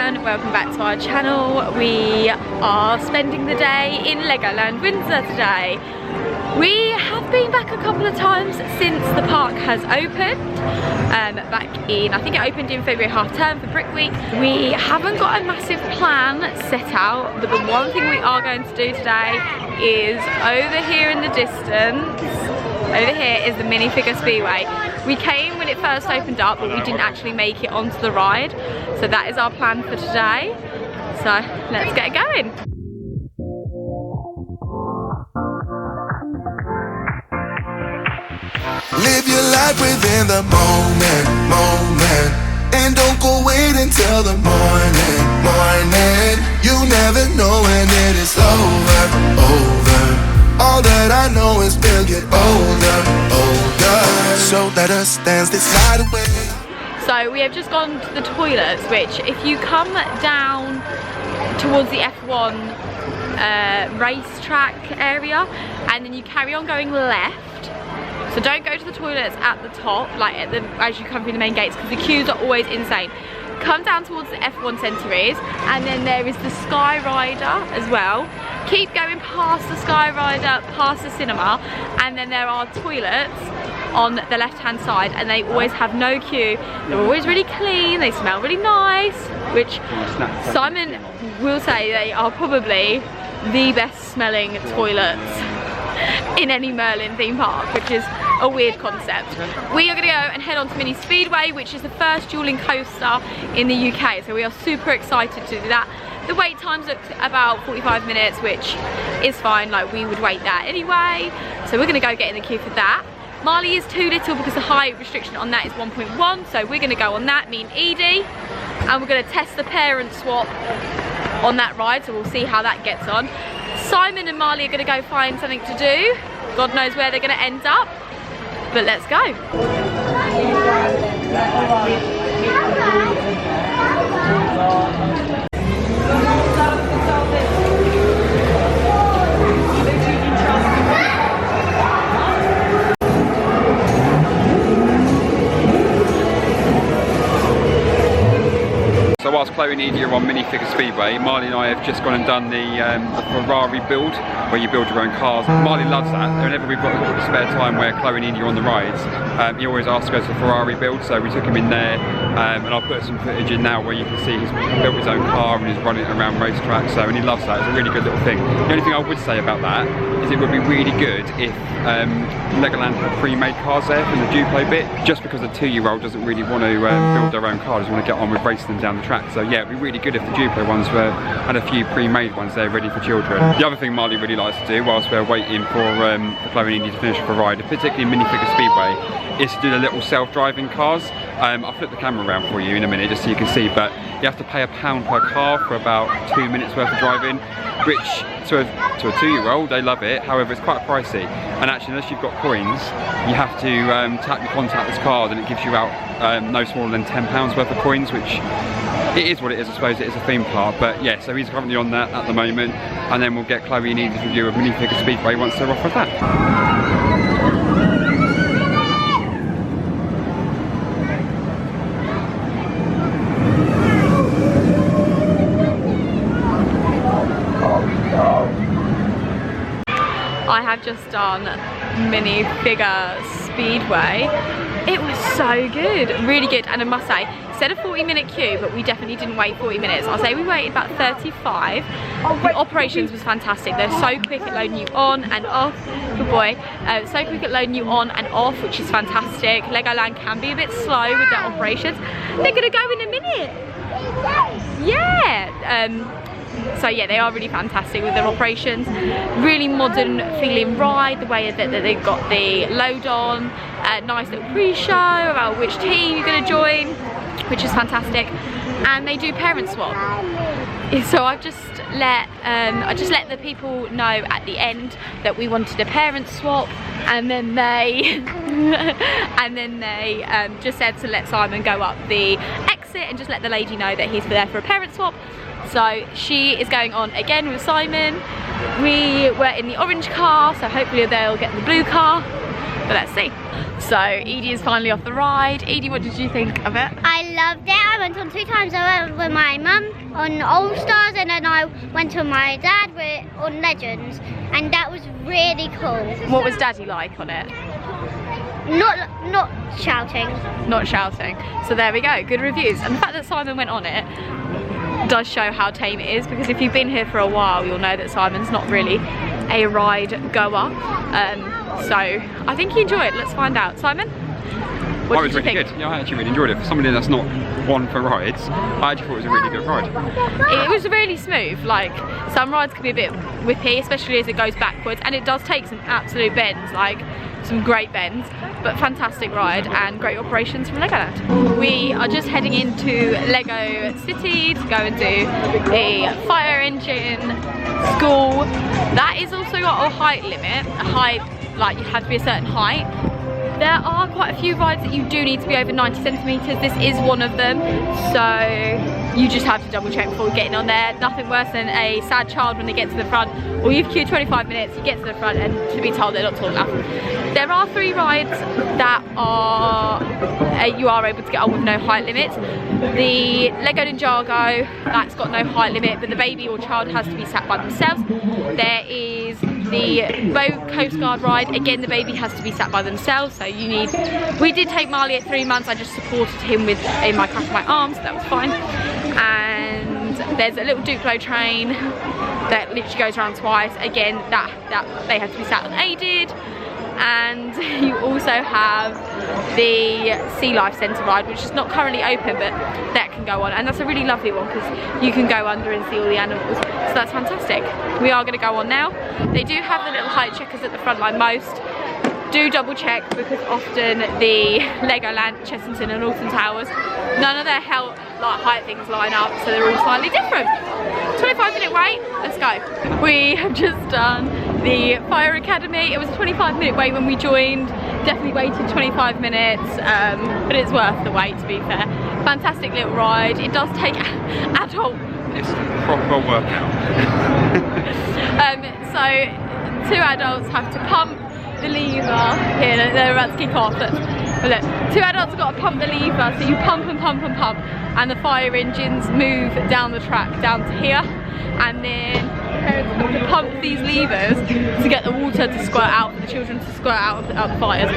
everyone, welcome back to our channel. We are spending the day in Legoland Windsor today. We have been back a couple of times since the park has opened. Back in, I think it opened in February half term for Brick Week. We haven't got a massive plan set out, but the one thing we are going to do today is over here in the distance. Over here is the Minifigure Speedway. We came when it first opened up, but we didn't actually make it onto the ride. So that is our plan for today. So let's get going. Live your life within the moment, and don't go wait until the morning. You never know when it is over. All that I know is we'll get older. So let us dance this night away. So we have just gone to the toilets, which if you come down towards the F1 racetrack area and then you carry on going left, so don't go to the toilets at the top, like as you come through the main gates, because the queues are always insane. Come down towards the F1 Centre and then there is the Sky Rider as well. Keep going past the Sky Rider, past the cinema, and then there are toilets on the left hand side, and they always have no queue. They're always really clean, they smell really nice, which Simon will say they are probably the best smelling toilets in any Merlin theme park, which is a weird concept. We are going to go and head on to Mini Speedway, which is the first dueling coaster in the UK, so we are super excited to do that. The wait time's at about 45 minutes, which is fine, like we would wait that anyway. So we're going to go get in the queue for that. Marley is too little because the height restriction on that is 1.1, so we're going to go on that, me and Edie, and we're going to test the parent swap on that ride, so we'll see how that gets on. Simon and Marley are going to go find something to do. God knows where they're going to end up, but let's go. So whilst Chloe and Edie are on Minifigure Speedway, Marley and I have just gone and done the Ferrari build, where you build your own cars. Marley loves that. Whenever we've got a bit of spare time where Chloe and Edie are on the rides, he always asks to go to the Ferrari build, so we took him in there, and I'll put some footage in now where you can see he's built his own car and he's running it around racetracks, so, and he loves that. It's a really good little thing. The only thing I would say about that is it would be really good if Legoland had pre-made cars there from the Duplo bit, just because a 2-year-old doesn't really want to build their own car, just want to get on with racing them down the track. So yeah, it'd be really good if the Duplo ones had a few pre-made ones there ready for children. The other thing Marley really likes to do whilst we're waiting for Chloe and Edie to finish for a ride, particularly in Minifigure Speedway, is to do the little self-driving cars. I'll flip the camera around for you in a minute just so you can see, but you have to pay £1 per car for about 2 minutes worth of driving, which to a 2-year-old, they love it. However, it's quite pricey, and actually unless you've got coins, you have to tap your contactless card and it gives you out no smaller than £10 worth of coins, which it is what it is, I suppose. It is a theme park, but yeah, so he's currently on that at the moment, and then we'll get Chloe and Edie's review of Minifigure Speedway once they're off of that. I have just done Minifigure Speedway. It was so good, really good, and I must say, said a 40-minute queue, but we definitely didn't wait 40 minutes. I'll say we waited about 35. The operations was fantastic. They're so quick at loading you on and off. Good boy. So quick at loading you on and off, which is fantastic. Legoland can be a bit slow with their operations. They're gonna go in a minute. Yeah. So yeah, they are really fantastic with their operations. Really modern feeling ride, the way that they've got the load on, nice little pre-show about which team you're going to join, which is fantastic. And they do parent swap. So I just let the people know at the end that we wanted a parent swap, and then they just said to let Simon go up the exit and just let the lady know that he's there for a parent swap. So she is going on again with Simon. We were in the orange car, so hopefully they'll get the blue car. but let's see. So Edie is finally off the ride. Edie, what did you think of it? I loved it. I went on 2 times. I went with my mum on All Stars, and then I went with my dad on Legends, and that was really cool. What was Daddy like on it? Not shouting. Not shouting. So there we go, good reviews. And the fact that Simon went on it does show how tame it is, because if you've been here for a while, you'll know that Simon's not really a ride goer. So I think he enjoyed it. Let's find out. Simon? What did you think? Good. Yeah, I actually really enjoyed it. For somebody that's not one for rides, I actually thought it was a really good ride. It was really smooth. Like, some rides can be a bit whippy, especially as it goes backwards, and it does take some absolute bends, like some great bends, but fantastic ride and great operations from Legoland. We are just heading into Lego City to go and do the fire engine school. That is also got a height limit, a height, like you have to be a certain height. There are quite a few rides that you do need to be over 90 centimetres. This is one of them, so you just have to double check before getting on there. Nothing worse than a sad child when they get to the front, or you've queued 25 minutes, you get to the front and to be told they're not tall enough. There are 3 rides that are you are able to get on with no height limits. The Lego Ninjago, that's got no height limit, but the baby or child has to be sat by themselves. There is the Boat Coast Guard ride. Again, the baby has to be sat by themselves, so you need, we did take Marley at 3 months. I just supported him with in my crack of my arms, so that was fine. And there's a little Duplo train that literally goes around twice. Again, that they have to be sat unaided. And you also have the Sea Life Centre ride, which is not currently open, but that can go on, and that's a really lovely one because you can go under and see all the animals, so that's fantastic. We are going to go on now. They do have the little height checkers at the front like most. Do double check, because often the Legoland, Chessington and Alton Towers, none of their height things line up, so they're all slightly different. 25-minute wait, let's go. We have just done the Fire Academy. It was a 25-minute wait when we joined. Definitely waited 25 minutes, but it's worth the wait, to be fair. Fantastic little ride. It does take adult. It's a proper workout. So 2 adults have to pump the lever. Here, they're about to kick off. Look, 2 adults have got to pump the lever, so you pump and pump and pump, and the fire engines move down the track down to here, and then parents have to pump these levers to get the water to squirt out for the children to squirt out of the fires.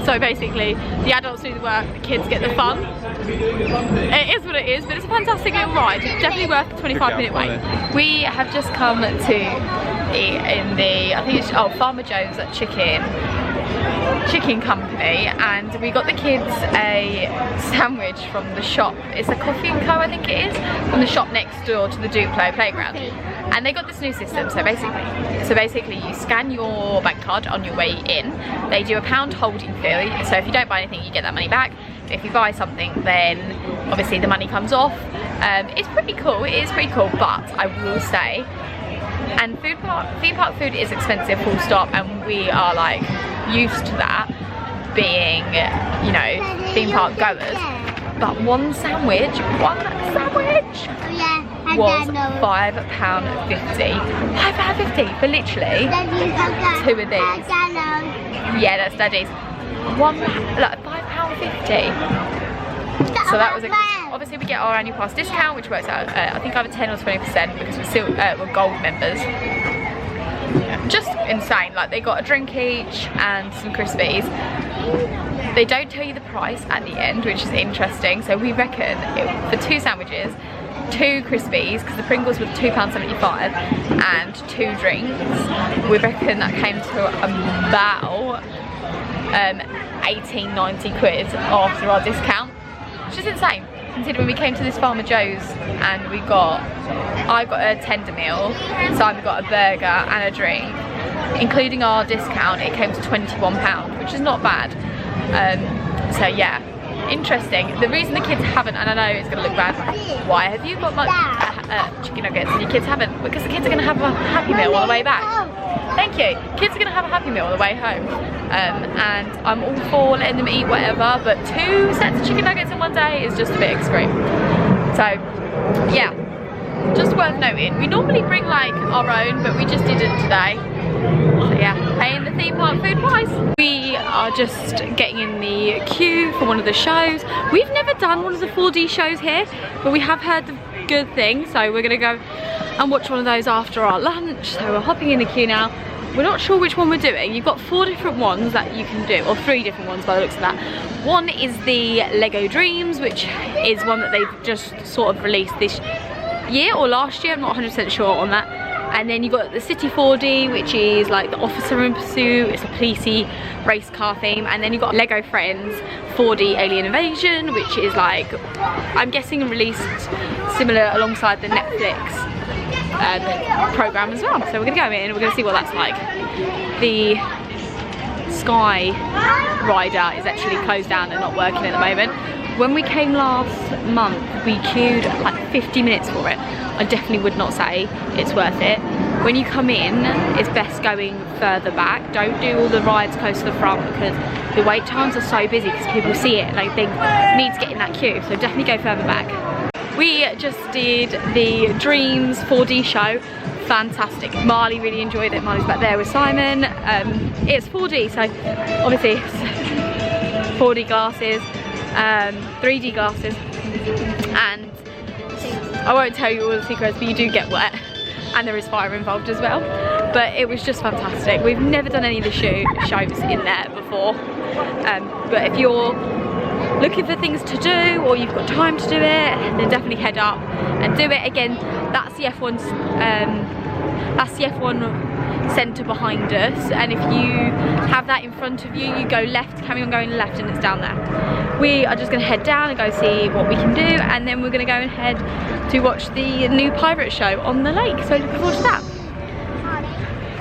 So basically, the adults do the work, the kids get the fun. It is what it is, but it's a fantastic little ride. Definitely worth the 25-minute wait. We have just come to eat in the, I think it's Farmer Joe's chicken company, and we got the kids a sandwich from the shop. It's a Coffee & Co, I think it is, from the shop next door to the Duplo playground. And they got this new system, so basically you scan your bank card on your way in. They do a £1 holding fee, so if you don't buy anything you get that money back. If you buy something, then obviously the money comes off. It's pretty cool, it is pretty cool, but I will say, and theme park food is expensive, full stop, and we are like used to that being, you know, theme park goers. But one sandwich was £5.50. £5.50 for literally 2 of these. Yeah, that's Daddy's. £5.50. So that was obviously we get our annual pass discount, which works out I think either 10 or 20% because we're gold members. Just insane. Like, they got a drink each and some Crispies. They don't tell you the price at the end, which is interesting. So we reckon for 2 sandwiches, 2 Crispies, because the Pringles were £2.75, and 2 drinks, we reckon that came to about 18-90 quid after our discount, which is insane. Considering we came to this Farmer Joe's and I got a tender meal, Simon got a burger and a drink. Including our discount, it came to £21, which is not bad. So yeah, interesting. The reason the kids haven't, and I know it's going to look bad, why have you got chicken nuggets and your kids haven't? Because the kids are going to have a Happy Meal on the way back. Thank you. Kids are going to have a Happy Meal on the way home. And I'm all for letting them eat whatever, but 2 sets of chicken nuggets in one day is just a bit extreme. So yeah, just worth noting. We normally bring like our own, but we just didn't today. So yeah, paying the theme park food price. We are just getting in the queue for one of the shows. We've never done one of the 4D shows here, but we have heard the good things, so we're gonna go and watch one of those after our lunch. So we're hopping in the queue now. We're not sure which one we're doing. You've got 4 different ones that you can do, or 3 different ones by the looks of that. One is the Lego Dreams, which is one that they've just sort of released this year or last year, I'm not 100% sure on that. And then you've got the City 4D, which is like the Officer in Pursuit, it's a policey race car theme. And then you've got Lego Friends 4D Alien Invasion, which is like, I'm guessing released similar alongside the Netflix program as well. So we're gonna go in and we're gonna see what that's like. The Sky Rider is actually closed down and not working at the moment. When we came last month, we queued like 50 minutes for it. I definitely would not say it's worth it. When you come in, it's best going further back. Don't do all the rides close to the front because the wait times are so busy because people see it and they think need to get in that queue. So definitely go further back. We just did the Dreams 4D show. Fantastic. Marley really enjoyed it. Marley's back there with Simon. It's 4D, so obviously it's 4D glasses, 3D glasses, and I won't tell you all the secrets, but you do get wet and there is fire involved as well. But it was just fantastic. We've never done any of the shows in there before, but if you're looking for things to do or you've got time to do it, then definitely head up and do it. Again, that's the F1 centre behind us, and if you have that in front of you, you go left, carry on going left, and it's down there. We are just going to head down and go see what we can do, and then we're going to go and head to watch the new pirate show on the lake, so looking forward to that.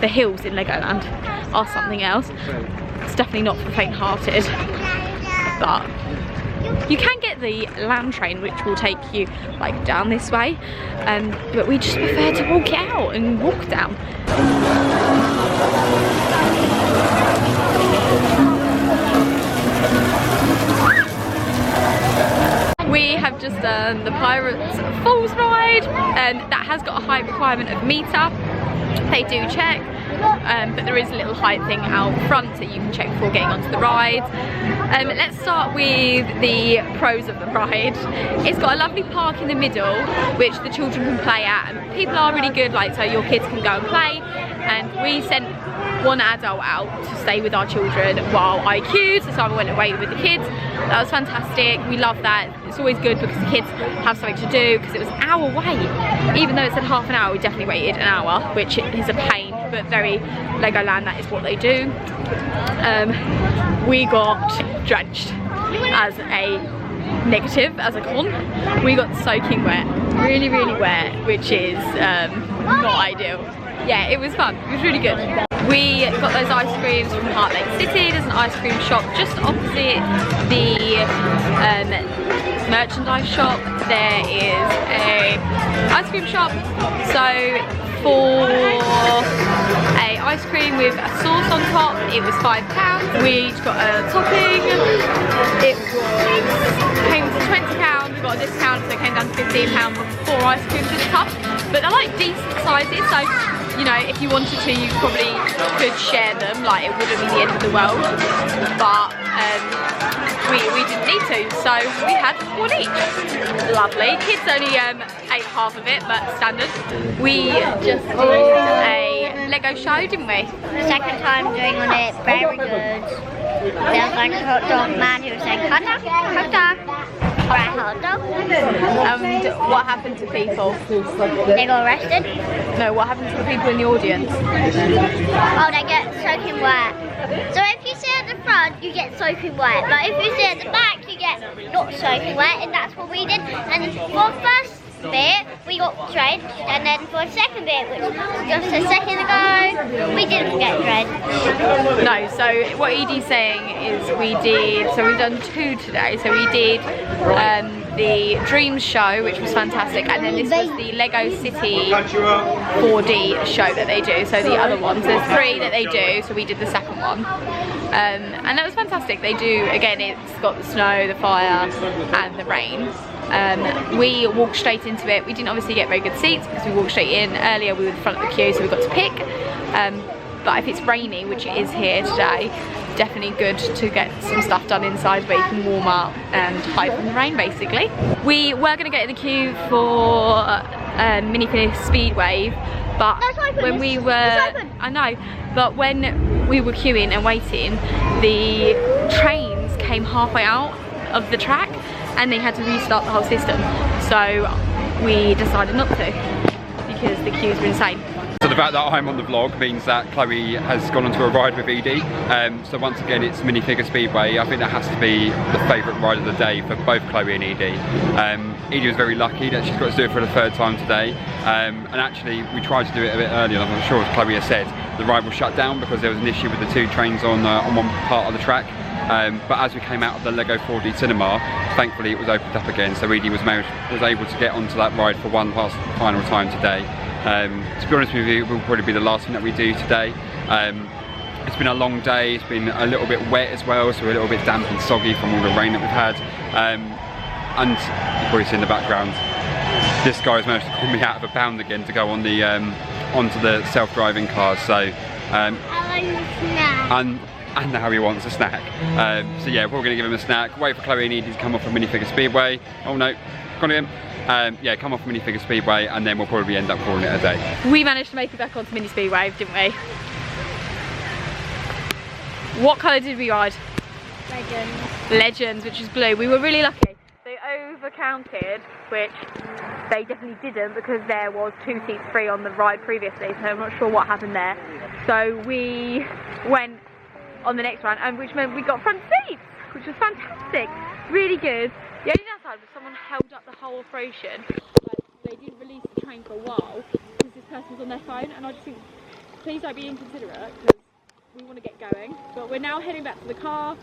The hills in Legoland are something else. It's definitely not for the faint-hearted, but you can get the land train, which will take you like down this way, but we just prefer to walk it out and walk down. We have just done the Pirates Falls ride, and that has got a height requirement of meter. They do check, but there is a little height thing out front that you can check before getting onto the ride. Let's start with the pros of the ride. It's got a lovely park in the middle which the children can play at, and people are really good, like, so your kids can go and play, and we sent one adult out to stay with our children while I queued, so Simon went away with the kids. That was fantastic. We love that. It's always good because the kids have something to do, because it was an hour wait. Even though it said half an hour, we definitely waited an hour, which is a pain, but very Legoland, that is what they do. We got drenched as a negative, as a con. We got soaking wet, really wet, which is not ideal. Yeah, it was fun. It was really good. We got those ice creams from Heart Lake City. There's an ice cream shop just opposite the merchandise shop. There is a ice cream shop. So for a ice cream with a sauce on top, it was £5. We each got a topping. It came to £20. We got a discount, so it came down to £15 for 4 ice creams in a cup. But they're like decent sizes, so you know, if you wanted to, you probably could share them, like it wouldn't be the end of the world, but we didn't need to, so we had 1 each. Lovely. Kids only ate half of it, but standard. We just did a Lego show, didn't we? Second time doing on it, very good. There was like a hot dog man who was saying, hot dog, hot dog. Right, hot dog. And what happened to people? They got arrested. No, what happened to the people in the audience? Oh, they get soaking wet. So if you sit at the front, you get soaking wet. Like if you sit at the back, you get not soaking wet, and that's what we did. And for the first bit, we got drenched, and then for the second bit, which was just a second ago, we didn't get drenched. No, so what Edie's saying is we've done 2 today. So we did the Dreams show, which was fantastic, and then this was the Lego City 4D show that they do, so the other ones. There's 3 that they do, so we did the second one. And that was fantastic. They do, again, it's got the snow, the fire, and the rain. We walked straight into it. We didn't obviously get very good seats because we walked straight in. Earlier we were in front of the queue, so we got to pick. but if it's rainy, which it is here today, definitely good to get some stuff done inside where you can warm up and hide from the rain basically. We were going to get in the queue for Minifig Speedway, but when we were, I know, but when we were queuing and waiting, the trains came halfway out of the track and they had to restart the whole system. So we decided not to because the queues were insane. So the fact that I'm on the vlog means that Chloe has gone onto a ride with Edie. So once again, it's Minifigure Speedway. I think that has to be the favourite ride of the day for both Chloe and Edie. Edie was very lucky that she's got to do it for the 3rd time today. And actually, we tried to do it a bit earlier. I'm not sure, as Chloe has said, the ride was shut down because there was an issue with the 2 trains on one part of the track. But as we came out of the Lego 4D cinema, thankfully it was opened up again. So Edie was able to get onto that ride for one last final time today. To be honest with you, it will probably be the last thing that we do today. It's been a long day, it's been a little bit wet as well, so we're a little bit damp and soggy from all the rain that we've had. And you can probably see in the background, this guy has managed to pull me out of a pound again to go on the onto the self-driving cars. So and now he wants a snack. So yeah, we're gonna give him a snack. Wait for Chloe and Edie to come off of Minifigure Speedway. Oh no, got him. Yeah, come off Minifigure Speedway and then we'll probably end up calling it a day. We managed to make it back onto Mini Speedway, didn't we? What colour did we ride? Legends. Legends, which is blue. We were really lucky. They overcounted, which they definitely didn't because there was 2 seats free on the ride previously, so I'm not sure what happened there. So we went on the next round, and which meant we got front seats, which was fantastic. Really good. The only downside was someone held up the whole operation. They didn't release the train for a while because this person was on their phone, and I just think, please don't be inconsiderate because we want to get going. But we're now heading back to the car,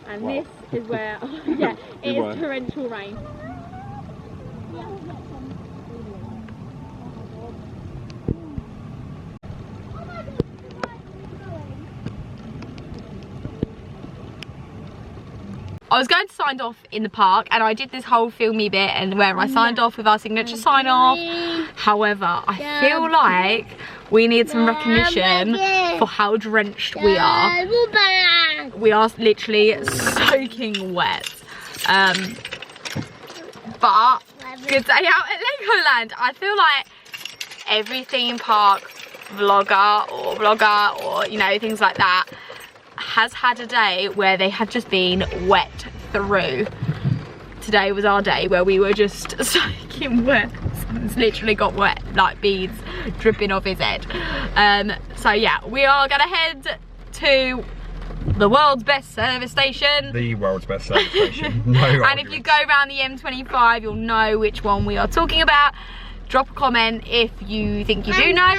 and this is where, yeah, it is torrential rain. I was going to sign off in the park and I did this whole filmy bit and where I signed off with our signature sign off. However, I feel like we need some recognition for how drenched we are. We are literally soaking wet. But good day out at Legoland. I feel like every theme park vlogger or you know, things like that has had a day where they have just been wet through. Today was our day where we were just soaking wet. Someone's literally got wet, like beads dripping off his head. So yeah, we are gonna head to the world's best service station. The world's best service station. No and if you go around the M25, you'll know which one we are talking about. Drop a comment if you think you do know.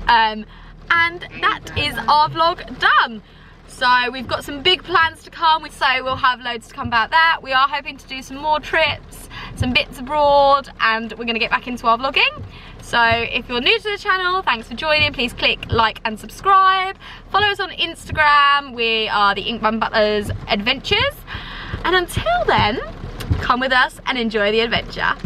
And that is our vlog done. So we've got some big plans to come, so we'll have loads to come about that. We are hoping to do some more trips, some bits abroad, and we're gonna get back into our vlogging. So if you're new to the channel, thanks for joining. Please click like and subscribe. Follow us on Instagram. We are the Inkpen-Butler's Adventures. And until then, come with us and enjoy the adventure.